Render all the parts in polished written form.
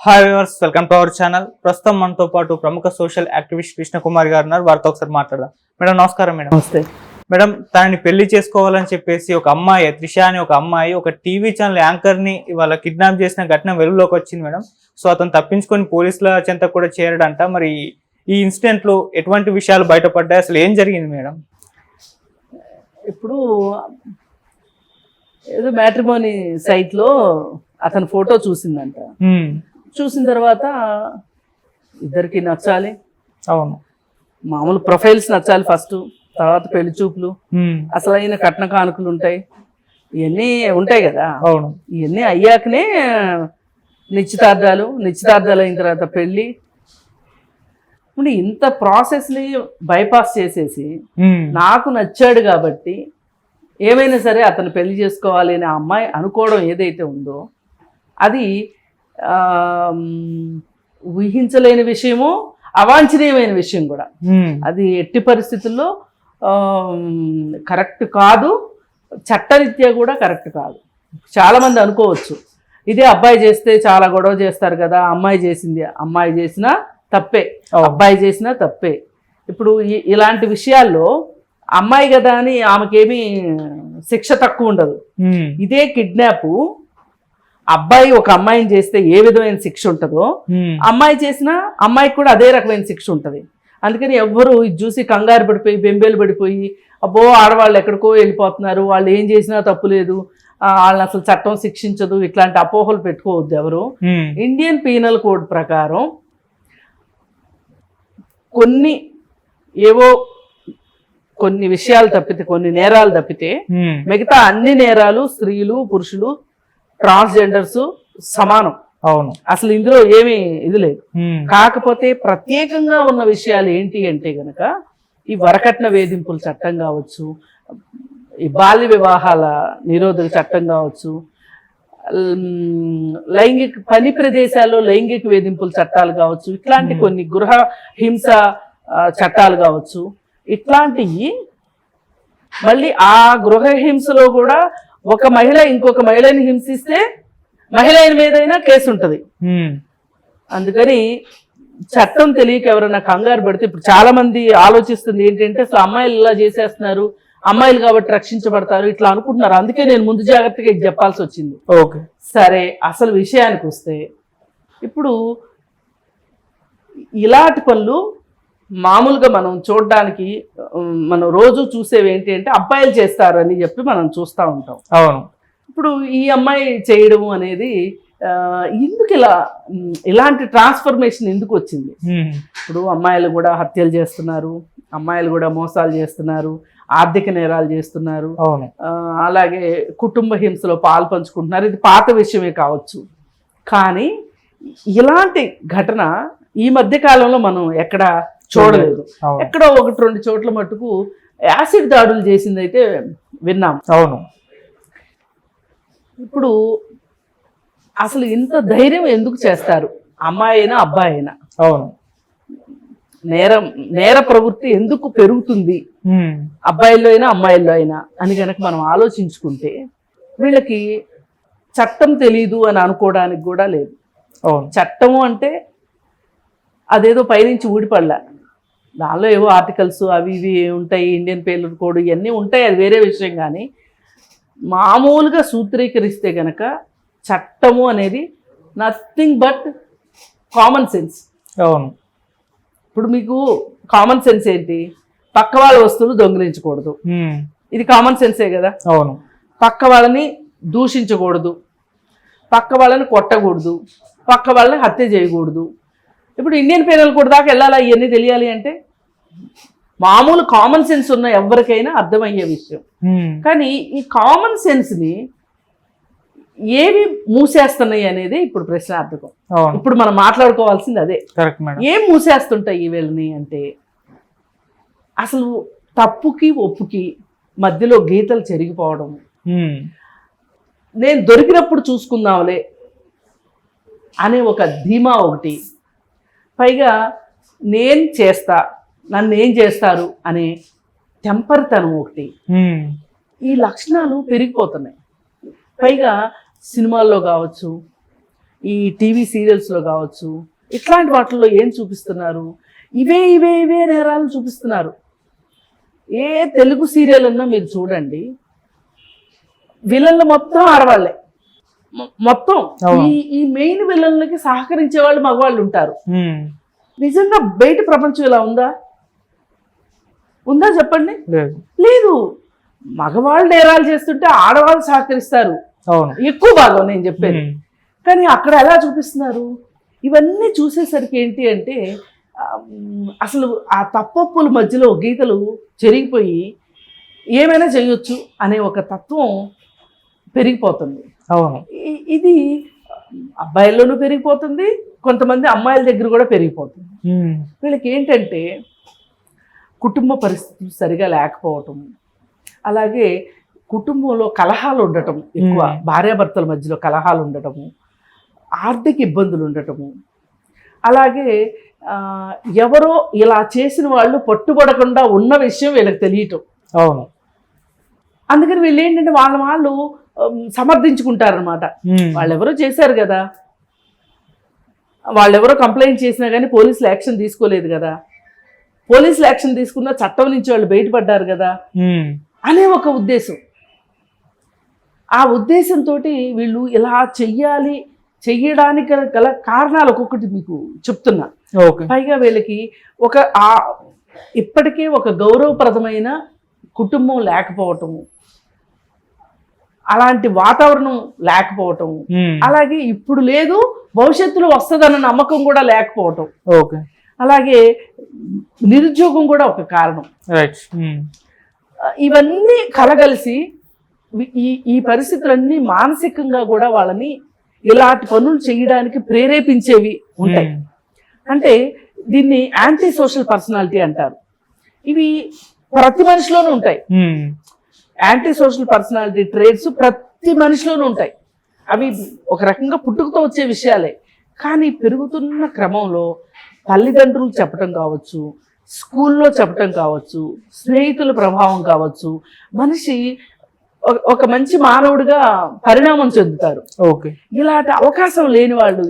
Hi viewers, welcome to our channel. ప్రస్తుతం మనతో పాటు ప్రముఖ సోషల్ యాక్టివిస్ట్ కృష్ణకుమార్ గారు ఉన్నారు. వారితో ఒకసారి మాట్లాడదాం. మేడం నమస్కారం. మేడం నమస్తే. మేడం, తనని పెళ్లి చేసుకోవాలని చెప్పేసి ఒక అమ్మాయి, త్రిష అని ఒక అమ్మాయి, ఒక టీవీ ఛానల్ యాంకర్ ని ఇవాళ కిడ్నాప్ చేసిన ఘటన వెలుగులోకి వచ్చింది మేడం. సో అతను తప్పించుకొని పోలీసుల చెంత కూడా చేరడంట. మరి ఈ ఇన్సిడెంట్ లో ఎటువంటి విషయాలు బయటపడ్డాయి, అసలు ఏం జరిగింది మేడం? ఇప్పుడు ఏదో మ్యాట్రిమోనీ సైట్ లో అతని ఫోటో చూసిందంట. చూసిన తర్వాత ఇద్దరికి నచ్చాలి. అవును, మామూలు ప్రొఫైల్స్ నచ్చాలి ఫస్ట్, తర్వాత పెళ్లి చూపులు, అసలైన కట్న కానుకలు ఉంటాయి, ఇవన్నీ ఉంటాయి కదా. అవును, ఇవన్నీ అయ్యాకనే నిశ్చితార్థాలు అయిన తర్వాత పెళ్ళి. ఇప్పుడు ఇంత ప్రాసెస్ని బైపాస్ చేసేసి నాకు నచ్చాడు కాబట్టి ఏమైనా సరే అతను పెళ్లి చేసుకోవాలి అని ఆ అమ్మాయి అనుకోవడం ఏదైతే ఉందో అది ఊహించలేని విషయము, అవాంఛనీయమైన విషయం కూడా. అది ఎట్టి పరిస్థితుల్లో కరెక్ట్ కాదు, చట్టరీత్యా కూడా కరెక్ట్ కాదు. చాలామంది అనుకోవచ్చు ఇదే అబ్బాయి చేస్తే చాలా గొడవ చేస్తారు కదా, అమ్మాయి చేసింది, అమ్మాయి చేసినా తప్పే, అబ్బాయి చేసినా తప్పే. ఇప్పుడు ఇలాంటి విషయాల్లో అమ్మాయి కదా అని ఆమెకేమీ శిక్ష తక్కువ ఉండదు. ఇదే కిడ్నాప్ అబ్బాయి ఒక అమ్మాయిని చేస్తే ఏ విధమైన శిక్ష ఉంటుందో అమ్మాయి చేసినా అమ్మాయికి కూడా అదే రకమైన శిక్ష ఉంటుంది. అందుకని ఎవ్వరు ఇది చూసి కంగారు పడిపోయి బెంబేలు పడిపోయి అబ్బో ఆడవాళ్ళు ఎక్కడికో వెళ్ళిపోతున్నారు, వాళ్ళు ఏం చేసినా తప్పు లేదు, వాళ్ళని అసలు చట్టం శిక్షించదు, ఇట్లాంటి అపోహలు పెట్టుకోవద్దు ఎవరు. ఇండియన్ పీనల్ కోడ్ ప్రకారం కొన్ని విషయాలు తప్పితే, కొన్ని నేరాలు తప్పితే మిగతా అన్ని నేరాలు స్త్రీలు, పురుషులు, ట్రాన్స్జెండర్స్ సమానం. అవును, అసలు ఇందులో ఏమీ ఇది లేదు. కాకపోతే ప్రత్యేకంగా ఉన్న విషయాలు ఏంటి అంటే గనక ఈ వరకట్న వేధింపుల చట్టం కావచ్చు, ఈ బాల్య వివాహాల నిరోధక చట్టం కావచ్చు, లైంగిక పని ప్రదేశాల్లో లైంగిక వేధింపుల చట్టాలు కావచ్చు, ఇట్లాంటి కొన్ని గృహ హింస చట్టాలు కావచ్చు, ఇట్లాంటివి. మళ్ళీ ఆ గృహ హింసలో కూడా ఒక మహిళ ఇంకొక మహిళని హింసిస్తే మహిళ మీదైనా కేసు ఉంటుంది. అందుకని చట్టం తెలియక ఎవరైనా కంగారు పడితే, ఇప్పుడు చాలా మంది ఆలోచిస్తుంది ఏంటంటే అసలు అమ్మాయిలు ఇలా చేసేస్తున్నారు, అమ్మాయిలు కాబట్టి రక్షించబడతారు ఇట్లా అనుకుంటున్నారు. అందుకే నేను ముందు జాగ్రత్తగా ఇది చెప్పాల్సి వచ్చింది. ఓకే, సరే, అసలు విషయానికి వస్తే ఇప్పుడు ఇలాంటి పనులు మామూలుగా మనం చూడడానికి, మనం రోజు చూసేవి ఏంటి అంటే అబ్బాయిలు చేస్తారు అని చెప్పి మనం చూస్తూ ఉంటాం. అవును, ఇప్పుడు ఈ అమ్మాయి చేయడం అనేది ఎందుకు ఇలాంటి ట్రాన్స్ఫర్మేషన్ ఎందుకు వచ్చింది? ఇప్పుడు అమ్మాయిలు కూడా హత్యలు చేస్తున్నారు, అమ్మాయిలు కూడా మోసాలు చేస్తున్నారు, ఆర్థిక నేరాలు చేస్తున్నారు, అలాగే కుటుంబ హింసలో పాలు పంచుకుంటున్నారు. ఇది పాత విషయమే కావచ్చు, కానీ ఇలాంటి ఘటన ఈ మధ్య కాలంలో మనం ఎక్కడ చూడలేదు. ఎక్కడో 1-2 చోట్ల మట్టుకు యాసిడ్ దాడులు చేసింది అయితే విన్నాం. అవును, ఇప్పుడు అసలు ఇంత ధైర్యం ఎందుకు చేస్తారు అమ్మాయి అయినా అబ్బాయి అయినా? అవును, నేర ప్రవృత్తి ఎందుకు పెరుగుతుంది అబ్బాయిల్లో అయినా అమ్మాయిల్లో అయినా అని కనుక మనం ఆలోచించుకుంటే వీళ్ళకి చట్టం తెలీదు అని అనుకోవడానికి కూడా లేదు. చట్టము అంటే అదేదో పైనుంచి ఊడిపడలే, దానిలో ఏవో ఆర్టికల్స్ అవి ఇవి ఉంటాయి, ఇండియన్ పీనల్ కోడ్ ఇవన్నీ ఉంటాయి, అది వేరే విషయం. కానీ మామూలుగా సూత్రీకరిస్తే కనుక చట్టము అనేది నథింగ్ బట్ కామన్ సెన్స్. అవును, ఇప్పుడు మీకు కామన్ సెన్స్ ఏంటి? పక్క వాళ్ళ వస్తువులు దొంగిలించకూడదు, ఇది కామన్ సెన్సే కదా. అవును, పక్క వాళ్ళని దూషించకూడదు, పక్క వాళ్ళని కొట్టకూడదు, పక్క వాళ్ళని హత్య చేయకూడదు. ఇప్పుడు ఇండియన్ పీనల్ కోడ్ దాకా వెళ్ళాలా ఇవన్నీ తెలియాలి అంటే? మామూలు కామన్ సెన్స్ ఉన్న ఎవరికైనా అర్థమయ్యే విషయం. కానీ ఈ కామన్ సెన్స్ని ఏవి మూసేస్తున్నాయి అనేది ఇప్పుడు ప్రశ్నార్థకం. ఇప్పుడు మనం మాట్లాడుకోవాల్సింది అదే. ఏం మూసేస్తుంటాయి ఈ వీళ్ళని అంటే, అసలు తప్పుకి ఒప్పుకి మధ్యలో గీతలు చెరిగిపోవడం, నేను దొరికినప్పుడు చూసుకుందాంలే అనే ఒక ధీమా ఒకటి, పైగా నేను చేస్తా నన్ను ఏం చేస్తారు అనే టెంపర్తనం ఒకటి, ఈ లక్షణాలు పెరిగిపోతున్నాయి. పైగా సినిమాల్లో కావచ్చు, ఈ టీవీ సీరియల్స్లో కావచ్చు, ఇట్లాంటి వాటిల్లో ఏం చూపిస్తున్నారు? ఇవే ఇవే ఇవే నేరాలు చూపిస్తున్నారు. ఏ తెలుగు సీరియల్ అన్నా మీరు చూడండి, విలన్లు మొత్తం ఆడవాళ్ళే. మొత్తం ఈ మెయిన్ విలన్లకి సహకరించే వాళ్ళు మగవాళ్ళు ఉంటారు. నిజంగా బయట ప్రపంచం ఇలా ఉందా చెప్పండి? లేదు. మగవాళ్ళు నేరాలు చేస్తుంటే ఆడవాళ్ళు సహకరిస్తారు ఎక్కువ భాగం, నేను చెప్పేది. కానీ అక్కడ ఎలా చూపిస్తున్నారు? ఇవన్నీ చూసేసరికి ఏంటి అంటే అసలు ఆ తప్పొప్పుల మధ్యలో గీతలు చెరిగిపోయి ఏమైనా చేయొచ్చు అనే ఒక తత్వం పెరిగిపోతుంది. ఇది అబ్బాయిల్లోనూ పెరిగిపోతుంది, కొంతమంది అమ్మాయిల దగ్గర కూడా పెరిగిపోతుంది. వీళ్ళకి ఏంటంటే కుటుంబ పరిస్థితులు సరిగా లేకపోవటం, అలాగే కుటుంబంలో కలహాలు ఉండటం ఎక్కువ, భార్యాభర్తల మధ్యలో కలహాలు ఉండటము, ఆర్థిక ఇబ్బందులు ఉండటము, అలాగే ఎవరో ఇలా చేసిన వాళ్ళు పట్టుబడకుండా ఉన్న విషయం వీళ్ళకి తెలియటం. అందుకని వీళ్ళు ఏంటంటే వాళ్ళు సమర్థించుకుంటారనమాట. వాళ్ళెవరో చేశారు కదా, వాళ్ళెవరో కంప్లైంట్ చేసినా కానీ పోలీసులు యాక్షన్ తీసుకోలేదు కదా, పోలీసులు యాక్షన్ తీసుకున్న చట్టం నుంచి వాళ్ళు బయటపడ్డారు కదా అనే ఒక ఉద్దేశం. ఆ ఉద్దేశంతో వీళ్ళు ఇలా చెయ్యడానికి గల కారణాలు ఒక్కొక్కటి మీకు చెప్తున్నా. పైగా వీళ్ళకి ఇప్పటికే ఒక గౌరవప్రదమైన కుటుంబం లేకపోవటము, అలాంటి వాతావరణం లేకపోవటం, అలాగే ఇప్పుడు లేదు భవిష్యత్తులో వస్తుందన్న నమ్మకం కూడా లేకపోవటం, అలాగే నిరుద్యోగం కూడా ఒక కారణం. ఇవన్నీ కలగలిసి ఈ పరిస్థితులన్నీ మానసికంగా కూడా వాళ్ళని ఇలాంటి పనులు చేయడానికి ప్రేరేపించేవి ఉంటాయి. అంటే దీన్ని యాంటీ సోషల్ పర్సనాలిటీ అంటారు. ఇవి ప్రతి మనిషిలోనూ ఉంటాయి. యాంటీ సోషల్ పర్సనాలిటీ ట్రేట్స్ ప్రతి మనిషిలోనూ ఉంటాయి. అవి ఒక రకంగా పుట్టుకతో వచ్చే విషయాలే. కానీ పెరుగుతున్న క్రమంలో తల్లిదండ్రులు చెప్పటం కావచ్చు, స్కూల్లో చెప్పటం కావచ్చు, స్నేహితుల ప్రభావం కావచ్చు, మనిషి ఒక మంచి మానవుడిగా పరిణామం చెందుతారు. ఇలాంటి అవకాశం లేని వాళ్ళు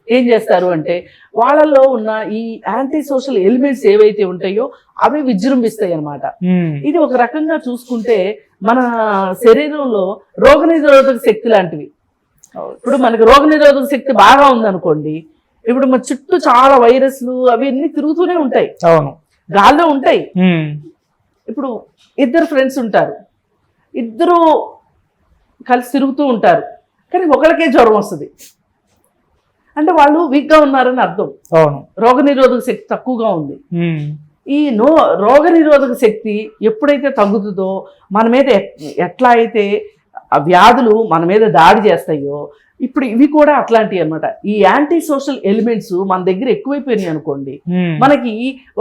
ఏం చేస్తారు అంటే వాళ్ళల్లో ఉన్న ఈ యాంటీ సోషల్ ఎలిమెంట్స్ ఏవైతే ఉంటాయో అవి విజృంభిస్తాయి అన్నమాట. ఇది ఒక రకంగా చూసుకుంటే మన శరీరంలో రోగనిరోధక శక్తి లాంటివి. ఇప్పుడు మనకి రోగనిరోధక శక్తి బాగా ఉందనుకోండి, ఇప్పుడు మన చుట్టూ చాలా వైరస్లు అవన్నీ తిరుగుతూనే ఉంటాయి, గాల్లో ఉంటాయి. ఇప్పుడు ఇద్దరు ఫ్రెండ్స్ ఉంటారు, ఇద్దరు కలిసి తిరుగుతూ ఉంటారు, కానీ ఒకరికే జ్వరం వస్తుంది అంటే వాళ్ళు వీక్గా ఉన్నారని అర్థం. రోగనిరోధక శక్తి తక్కువగా ఉంది. ఈ రోగనిరోధక శక్తి ఎప్పుడైతే తగ్గుతుందో మన మీద ఎట్లా అయితే వ్యాధులు మన మీద దాడి చేస్తాయో ఇప్పుడు ఇవి కూడా అట్లాంటివి అన్నమాట. ఈ యాంటీ సోషల్ ఎలిమెంట్స్ మన దగ్గర ఎక్కువైపోయినాయి అనుకోండి, మనకి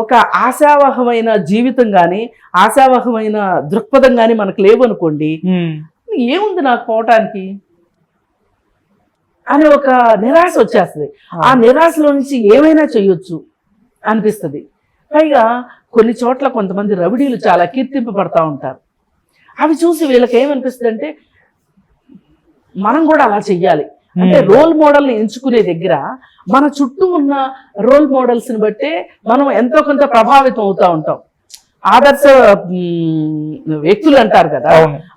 ఒక ఆశావహమైన జీవితం కానీ ఆశావహమైన దృక్పథం కానీ మనకు లేవనుకోండి, ఏముంది నాకు పోవటానికి అనే ఒక నిరాశ వచ్చేస్తుంది. ఆ నిరాశలో నుంచి ఏమైనా చేయొచ్చు అనిపిస్తుంది. పైగా కొన్ని చోట్ల కొంతమంది రౌడీలు చాలా కీర్తింపబడతా ఉంటారు. అవి చూసి వీళ్ళకి ఏమనిపిస్తుంది అంటే మనం కూడా అలా చెయ్యాలి అంటే రోల్ మోడల్ని ఎంచుకునే దగ్గర మన చుట్టూ ఉన్న రోల్ మోడల్స్ని బట్టే మనం ఎంతో కొంత ప్రభావితం అవుతూ ఉంటాం. ఆదర్శ వ్యక్తులు అంటారు కదా,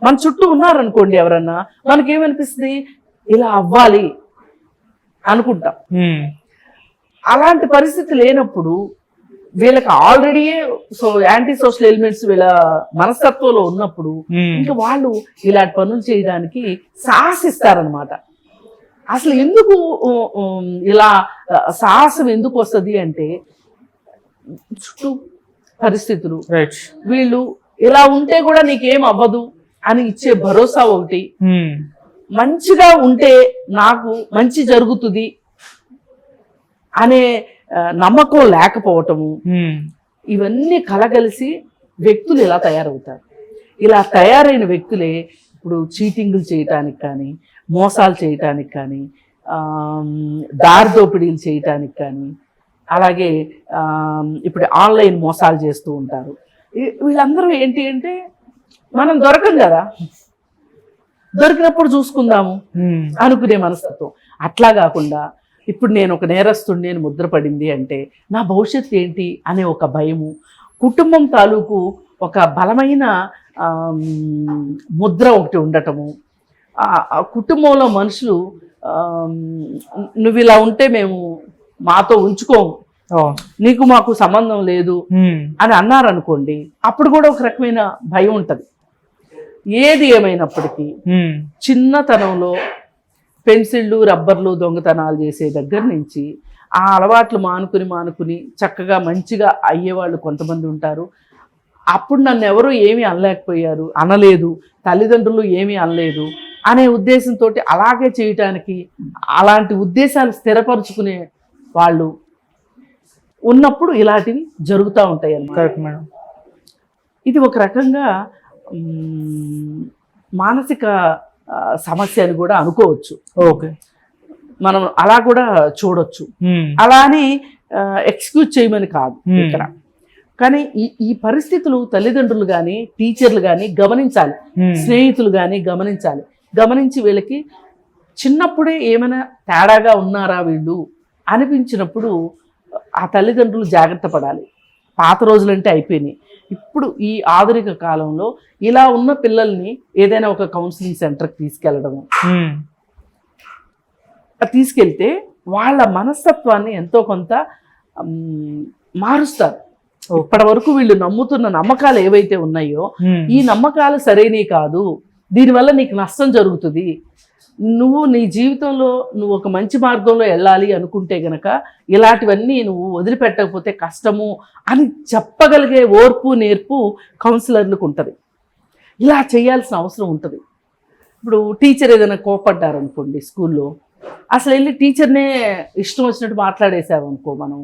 మన చుట్టూ ఉన్నారనుకోండి ఎవరన్నా, మనకేమనిపిస్తుంది ఇలా అవ్వాలి అనుకుంటాం. అలాంటి పరిస్థితి లేనప్పుడు వీళ్ళకి ఆల్రెడీ యాంటీ సోషల్ ఎలిమెంట్స్ వీళ్ళ మనస్తత్వంలో ఉన్నప్పుడు ఇంకా వాళ్ళు ఇలాంటి పనులు చేయడానికి సాహసిస్తారనమాట. అసలు ఎందుకు ఇలా సాహసం ఎందుకు వస్తుంది అంటే చుట్టూ పరిస్థితులు, వీళ్ళు ఇలా ఉంటే కూడా నీకేం అవ్వదు అని ఇచ్చే భరోసా ఒకటి, మంచిగా ఉంటే నాకు మంచి జరుగుతుంది అనే నమ్మకం లేకపోవటము, ఇవన్నీ కలగలిసి వ్యక్తులు ఇలా తయారవుతారు. ఇలా తయారైన వ్యక్తులే ఇప్పుడు చీటింగ్లు చేయటానికి కానీ, మోసాలు చేయటానికి కానీ, దారి దోపిడీలు చేయటానికి కానీ, అలాగే ఇప్పుడు ఆన్లైన్ మోసాలు చేస్తూ ఉంటారు. వీళ్ళందరూ ఏంటి అంటే మనం దొరకం కదా, దొరికినప్పుడు చూసుకుందాము అనుకునే మనస్తత్వం. అట్లా కాకుండా ఇప్పుడు నేను ఒక నేరస్తుడిని, నేను ముద్రపడింది అంటే నా భవిష్యత్తు ఏంటి అనే ఒక భయము, కుటుంబం తాలూకు ఒక బలమైన ముద్ర ఒకటి ఉండటము, ఆ కుటుంబంలో మనుషులు నువ్వు ఇలా ఉంటే మేము మాతో ఉంచుకోము, నీకు మాకు సంబంధం లేదు అని అన్నారనుకోండి, అప్పుడు కూడా ఒక రకమైన భయం ఉంటుంది. ఏది ఏమైనప్పటికీ చిన్నతనంలో పెన్సిళ్ళు రబ్బర్లు దొంగతనాలు చేసే దగ్గర నుంచి ఆ అలవాట్లు మానుకుని చక్కగా మంచిగా అయ్యేవాళ్ళు కొంతమంది ఉంటారు. అప్పుడు నన్ను ఎవరూ ఏమీ అనలేదు, తల్లిదండ్రులు ఏమీ అనలేదు అనే ఉద్దేశంతో అలాగే చేయటానికి, అలాంటి ఉద్దేశాలు స్థిరపరుచుకునే వాళ్ళు ఉన్నప్పుడు ఇలాంటివి జరుగుతూ ఉంటాయి అన్నమాట. ఇది ఒక రకంగా మానసిక సమస్య అని కూడా అనుకోవచ్చు. ఓకే, మనం అలా కూడా చూడొచ్చు. అలా అని ఎక్స్క్యూజ్ చేయమని కాదు ఇక్కడ. కానీ ఈ పరిస్థితులు తల్లిదండ్రులు కానీ టీచర్లు కానీ గమనించాలి, స్నేహితులు కానీ గమనించి వీళ్ళకి చిన్నప్పుడే ఏమైనా తేడాగా ఉన్నారా వీళ్ళు అనిపించినప్పుడు ఆ తల్లిదండ్రులు జాగ్రత్త పడాలి. పాత రోజులంటే అయిపోయినాయి. ఇప్పుడు ఈ ఆధునిక కాలంలో ఇలా ఉన్న పిల్లల్ని ఏదైనా ఒక కౌన్సిలింగ్ సెంటర్కి తీసుకెళ్తే వాళ్ళ మనస్తత్వాన్ని ఎంతో కొంత మారుస్తారు. ఇప్పటి వరకు వీళ్ళు నమ్ముతున్న నమ్మకాలు ఏవైతే ఉన్నాయో ఈ నమ్మకాలు సరైనవి కాదు, దీనివల్ల నీకు నష్టం జరుగుతుంది, నువ్వు నీ జీవితంలో నువ్వు ఒక మంచి మార్గంలో వెళ్ళాలి అనుకుంటే గనక ఇలాంటివన్నీ నువ్వు వదిలిపెట్టకపోతే కష్టము అని చెప్పగలిగే ఓర్పు నేర్పు కౌన్సిలర్లకు ఉంటుంది. ఇలా చేయాల్సిన అవసరం ఉంటుంది. ఇప్పుడు టీచర్ ఏదైనా కోపడ్డారనుకోండి స్కూల్లో, అసలు వెళ్ళి టీచర్నే ఇష్టం వచ్చినట్టు మాట్లాడేసామనుకో మనం,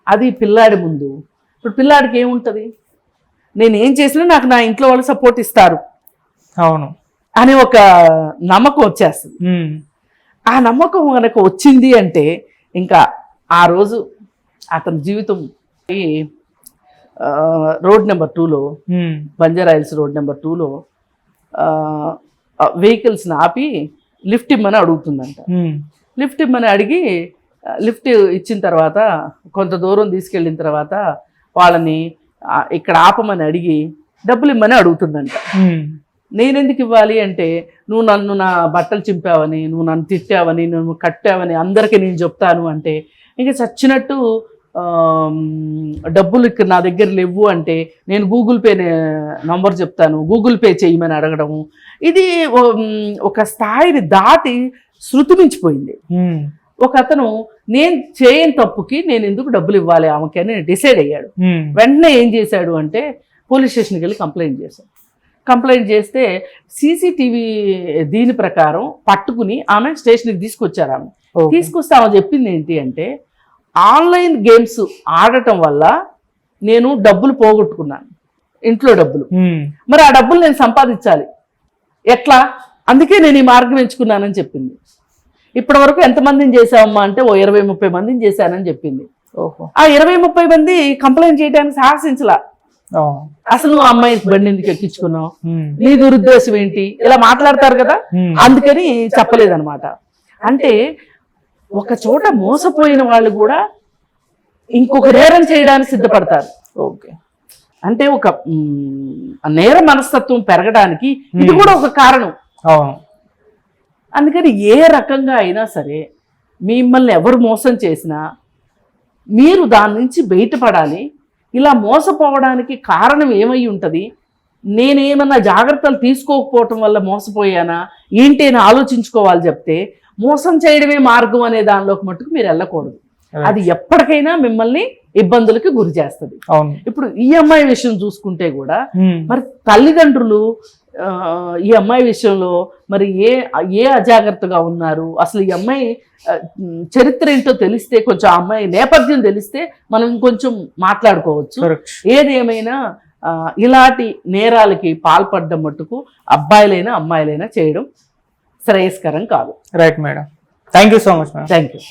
అది పిల్లాడి ముందు. ఇప్పుడు పిల్లాడికి ఏముంటుంది, నేను ఏం చేసినా నాకు నా ఇంట్లో వాళ్ళు సపోర్ట్ ఇస్తారు అవును అనే ఒక నమ్మకం వచ్చేస్తుంది. ఆ నమ్మకం కనుక వచ్చింది అంటే ఇంకా ఆ రోజు అతని జీవితం రోడ్ నెంబర్ 2లో బంజారాయిల్స్ రోడ్ నెంబర్ 2లో వెహికల్స్ని ఆపి లిఫ్ట్ ఇమ్మని అడుగుతుందంట. లిఫ్ట్ ఇమ్మని అడిగి లిఫ్ట్ ఇచ్చిన తర్వాత కొంత దూరం తీసుకెళ్ళిన తర్వాత వాళ్ళని ఇక్కడ ఆపమని అడిగి డబ్బులు ఇమ్మని అడుగుతుందంట. నేనెందుకు ఇవ్వాలి అంటే, నువ్వు నన్ను నా బట్టలు చింపావని, నువ్వు నన్ను తిట్టావని, నువ్వు కట్టావని అందరికీ నేను చెప్తాను అంటే, ఇంకా చచ్చినట్టు డబ్బులు ఇక్కడ నా దగ్గర లేవు అంటే నేను గూగుల్ పే నంబర్ చెప్తాను, గూగుల్ పే చేయమని అడగడము, ఇది ఒక స్థాయిని దాటి శృతి మించిపోయింది. ఒక అతను నేను చేయని తప్పుకి నేను ఎందుకు డబ్బులు ఇవ్వాలి ఆమెకి అని డిసైడ్ అయ్యాడు. వెంటనే ఏం చేశాడు అంటే పోలీస్ స్టేషన్కి వెళ్ళి కంప్లైంట్ చేస్తే సీసీటీవీ దీని ప్రకారం పట్టుకుని ఆమె స్టేషన్కి తీసుకొచ్చారు. తీసుకొస్తే ఆమె చెప్పింది ఏంటి అంటే, ఆన్లైన్ గేమ్స్ ఆడటం వల్ల నేను డబ్బులు పోగొట్టుకున్నాను, ఇంట్లో డబ్బులు, మరి ఆ డబ్బులు నేను సంపాదించాలి ఎట్లా, అందుకే నేను ఈ మార్గం ఎంచుకున్నానని చెప్పింది. ఇప్పటి వరకు ఎంతమందిని చేసావమ్మా అంటే ఓ 20-30 మందిని చేశానని చెప్పింది. ఆ 20-30 మంది కంప్లైంట్ చేయడానికి సాహసించలా. అసలు నువ్వు అమ్మాయి బండి ఎందుకు ఎక్కించుకున్నావు, నీ దురుద్దేశం ఏంటి, ఇలా మాట్లాడతారు కదా, అందుకని చెప్పలేదన్నమాట. అంటే ఒక చోట మోసపోయిన వాళ్ళు కూడా ఇంకొక నేరం చేయడానికి సిద్ధపడతారు. ఓకే, అంటే ఒక నేర మనస్తత్వం పెరగడానికి ఇది కూడా ఒక కారణం. అందుకని ఏ రకంగా అయినా సరే మిమ్మల్ని ఎవరు మోసం చేసినా మీరు దాని నుంచి బయటపడాలి. ఇలా మోసపోవడానికి కారణం ఏమై ఉంటుంది, నేనేమన్నా జాగ్రత్తలు తీసుకోకపోవటం వల్ల మోసపోయానా ఏంటి అని ఆలోచించుకోవాలి. చెప్తే మోసం చేయడమే మార్గం అనే దానిలోకి మట్టుకు మీరు వెళ్ళకూడదు. అది ఎప్పటికైనా మిమ్మల్ని ఇబ్బందులకి గురి చేస్తుంది. ఇప్పుడు ఈ అమ్మాయి విషయం చూసుకుంటే కూడా మరి తల్లిదండ్రులు ఈ అమ్మాయి విషయంలో మరి ఏ అజాగ్రత్తగా ఉన్నారు, అసలు ఈ అమ్మాయి చరిత్ర ఏంటో తెలిస్తే, కొంచెం ఆ అమ్మాయి నేపథ్యం తెలిస్తే మనం ఇంకొంచెం మాట్లాడుకోవచ్చు. ఏది ఏమైనా ఇలాంటి నేరాలకి పాల్పడడం మట్టుకు అబ్బాయిలైనా అమ్మాయిలైనా చేయడం శ్రేయస్కరం కాదు. Right madam, thank you so much. Thank you.